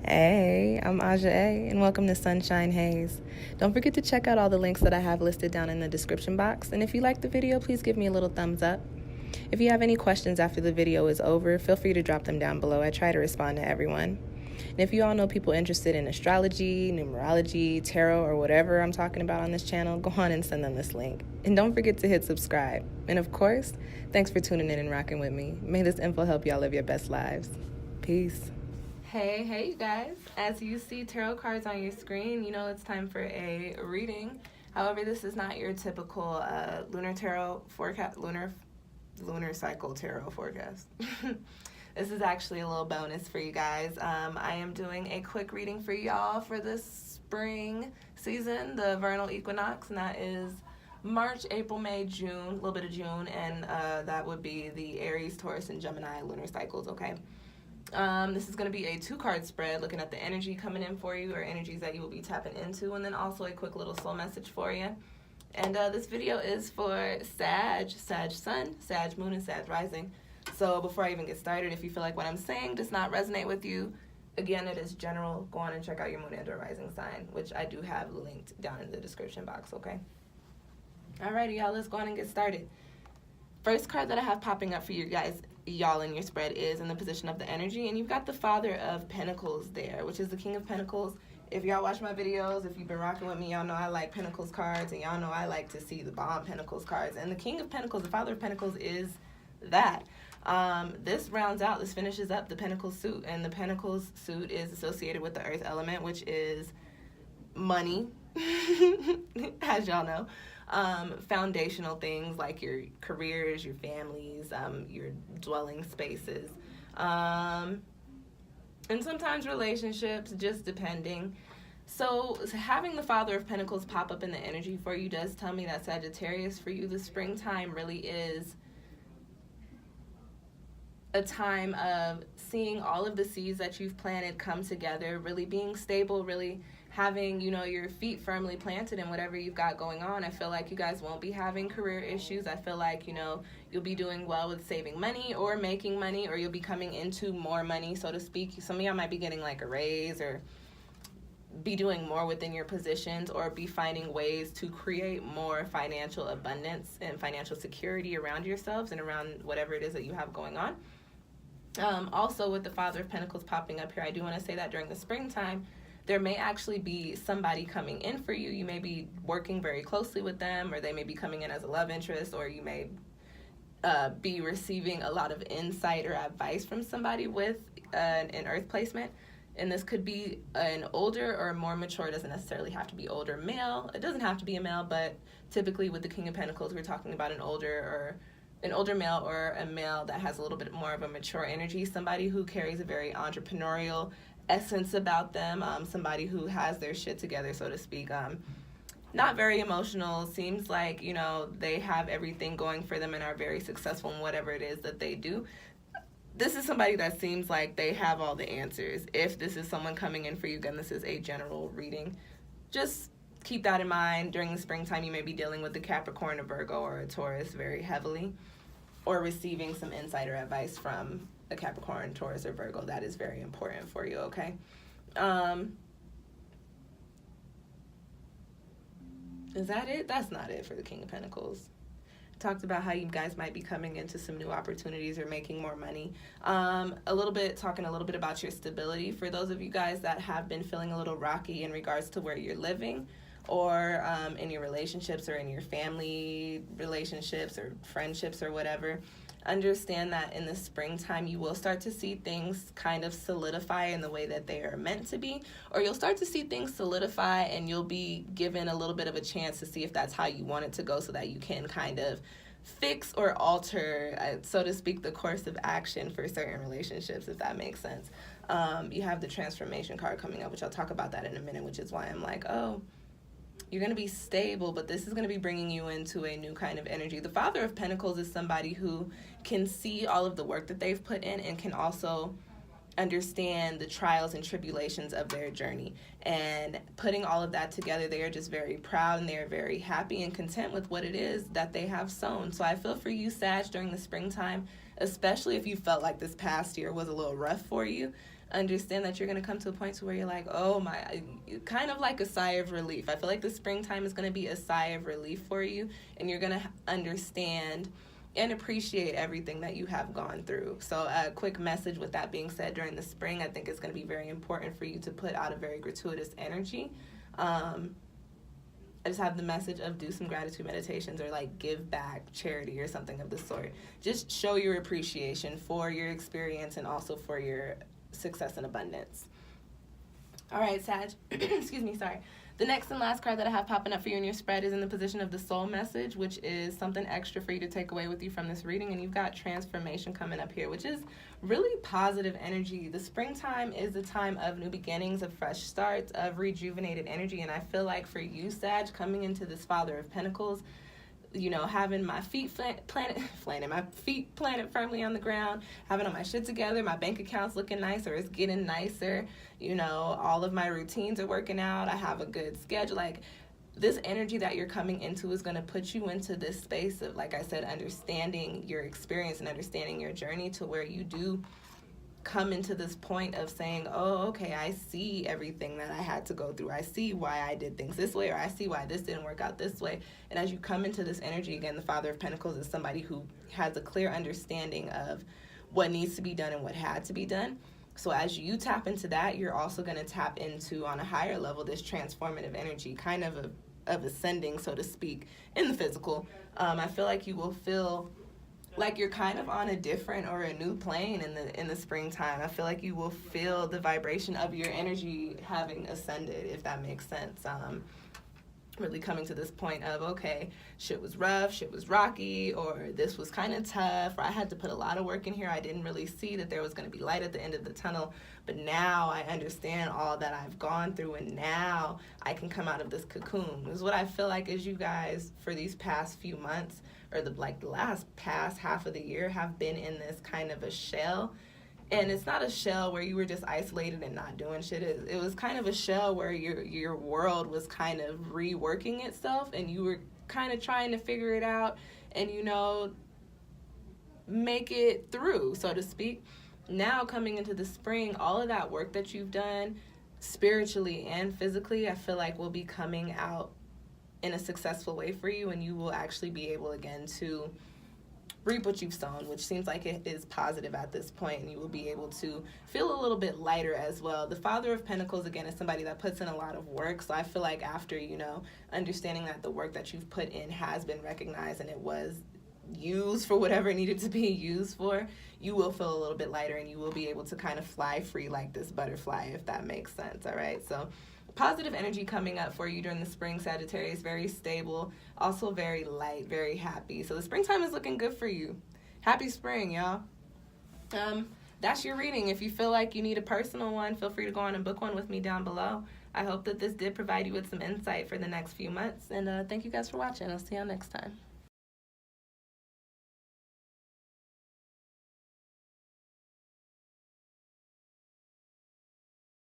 Hey, I'm Aja A, and welcome to Sunshine Haze. Don't forget to check out all the links that I have listed down in the description box, and if you like the video, please give me a little thumbs up. If you have any questions after the video is over, feel free to drop them down below. I try to respond to everyone. And if you all know people interested in astrology, numerology, tarot, or whatever I'm talking about on this channel, go on and send them this link. And don't forget to hit subscribe. And of course, thanks for tuning in and rocking with me. May this info help y'all live your best lives. Peace. Hey, you guys. As you see tarot cards on your screen, you know it's time for a reading. However, this is not your typical lunar tarot forecast, lunar cycle tarot forecast. This is actually a little bonus for you guys. I am doing a quick reading for y'all for this spring season, the Vernal Equinox, and that is March, April, May, June, a little bit of June, and that would be the Aries, Taurus, and Gemini lunar cycles, okay? This is going to be a 2-card spread looking at the energy coming in for you, or energies that you will be tapping into, and then also a quick little soul message for you. And this video is for Sag Sun, Sag Moon, and Sag Rising. So before I even get started, if you feel like what I'm saying does not resonate with you, again, it is general. Go on and check out your moon and or rising sign, which I do have linked down in the description box, okay? Alrighty, y'all, let's go on and get started. First card that I have popping up for you guys, y'all in your spread, is in the position of the energy, and you've got the Father of Pentacles there, which is the King of Pentacles. If y'all watch my videos, if you've been rocking with me, y'all know I like Pentacles cards, and y'all know I like to see the bomb Pentacles cards. And the King of Pentacles, the Father of Pentacles, is that. This rounds out, this finishes up the Pentacles suit, and the Pentacles suit is associated with the Earth element, which is money, as y'all know. Foundational things like your careers, your families, your dwelling spaces, and sometimes relationships, just depending. So having the Father of Pentacles pop up in the energy for you does tell me that Sagittarius, for you, the springtime really is a time of seeing all of the seeds that you've planted come together, really being stable, really having, you know, your feet firmly planted in whatever you've got going on. I feel like you guys won't be having career issues. I feel like, you know, you'll be doing well with saving money or making money, or you'll be coming into more money, so to speak. Some of y'all might be getting like a raise, or be doing more within your positions, or be finding ways to create more financial abundance and financial security around yourselves and around whatever it is that you have going on. Also, with the Father of Pentacles popping up here, I do want to say that during the springtime, there may actually be somebody coming in for you. You may be working very closely with them, or they may be coming in as a love interest, or you may be receiving a lot of insight or advice from somebody with an Earth placement. And this could be an older or more mature, it doesn't necessarily have to be older male. It doesn't have to be a male, but typically with the King of Pentacles, we're talking about an older male, or a male that has a little bit more of a mature energy, somebody who carries a very entrepreneurial essence about them, somebody who has their shit together, so to speak. Not very emotional, seems like, you know, they have everything going for them and are very successful in whatever it is that they do. This is somebody that seems like they have all the answers. If this is someone coming in for you, again, this is a general reading. Just keep that in mind. During the springtime, you may be dealing with a Capricorn, a Virgo, or a Taurus very heavily, or receiving some insight or advice from a Capricorn, Taurus, or Virgo. That is very important for you, okay? Is that it? That's not it for the King of Pentacles. Talked about how you guys might be coming into some new opportunities or making more money. Talking a little bit about your stability. For those of you guys that have been feeling a little rocky in regards to where you're living, or in your relationships, or in your family relationships or friendships or whatever, understand that in the springtime you will start to see things kind of solidify in the way that they are meant to be, or you'll start to see things solidify and you'll be given a little bit of a chance to see if that's how you want it to go, so that you can kind of fix or alter, so to speak, the course of action for certain relationships, if that makes sense. You have the transformation card coming up, which I'll talk about that in a minute, which is why I'm like, oh, you're going to be stable, but this is going to be bringing you into a new kind of energy. The Father of Pentacles is somebody who can see all of the work that they've put in, and can also understand the trials and tribulations of their journey. And putting all of that together, they are just very proud, and they are very happy and content with what it is that they have sown. So I feel for you, Sag, during the springtime, especially if you felt like this past year was a little rough for you, understand that you're going to come to a point to where you're like, oh my, kind of like a sigh of relief. I feel like the springtime is going to be a sigh of relief for you, and you're going to understand and appreciate everything that you have gone through. So a quick message with that being said, during the spring, I think it's going to be very important for you to put out a very gratuitous energy. I just have the message of do some gratitude meditations, or like give back, charity, or something of the sort. Just show your appreciation for your experience and also for your success and abundance. All right, Sag. Excuse me, sorry. The next and last card that I have popping up for you in your spread is in the position of the soul message, which is something extra for you to take away with you from this reading. And you've got transformation coming up here, which is really positive energy. The springtime is the time of new beginnings, of fresh starts, of rejuvenated energy. And I feel like for you, Sag, coming into this Father of Pentacles, you know, having my feet planted firmly on the ground, having all my shit together, my bank account's looking nicer, it's getting nicer, you know, all of my routines are working out, I have a good schedule. Like, this energy that you're coming into is going to put you into this space of, like I said, understanding your experience and understanding your journey, to where you do come into this point of saying, oh, okay, I see everything that I had to go through. I see why I did things this way, or I see why this didn't work out this way. And as you come into this energy, again, the Father of Pentacles is somebody who has a clear understanding of what needs to be done and what had to be done. So as you tap into that, you're also going to tap into, on a higher level, this transformative energy, kind of ascending, so to speak, in the physical. I feel like you will feel like you're kind of on a different or a new plane in the springtime. I feel like you will feel the vibration of your energy having ascended, if that makes sense. Really coming to this point of, okay, shit was rough, shit was rocky, or this was kind of tough, or I had to put a lot of work in here. I didn't really see that there was going to be light at the end of the tunnel, but now I understand all that I've gone through, and now I can come out of this cocoon. This is what I feel like as you guys, for these past few months, or the past half of the year, have been in this kind of a shell. And it's not a shell where you were just isolated and not doing shit. It was kind of a shell where your world was kind of reworking itself, and you were kind of trying to figure it out and, you know, make it through, so to speak. Now coming into the spring, all of that work that you've done spiritually and physically, I feel like will be coming out in a successful way for you, and you will actually be able again to reap what you've sown, which seems like it is positive at this point, and you will be able to feel a little bit lighter as well. The Father of Pentacles, again, is somebody that puts in a lot of work, so I feel like after, you know, understanding that the work that you've put in has been recognized and it was used for whatever it needed to be used for, you will feel a little bit lighter, and you will be able to kind of fly free like this butterfly, if that makes sense. All right, so positive energy coming up for you during the spring, Sagittarius. Very stable, also very light, very happy. So the springtime is looking good for you. Happy spring, y'all. That's your reading. If you feel like you need a personal one, feel free to go on and book one with me down below. I hope that this did provide you with some insight for the next few months, and thank you guys for watching. I'll see y'all next time.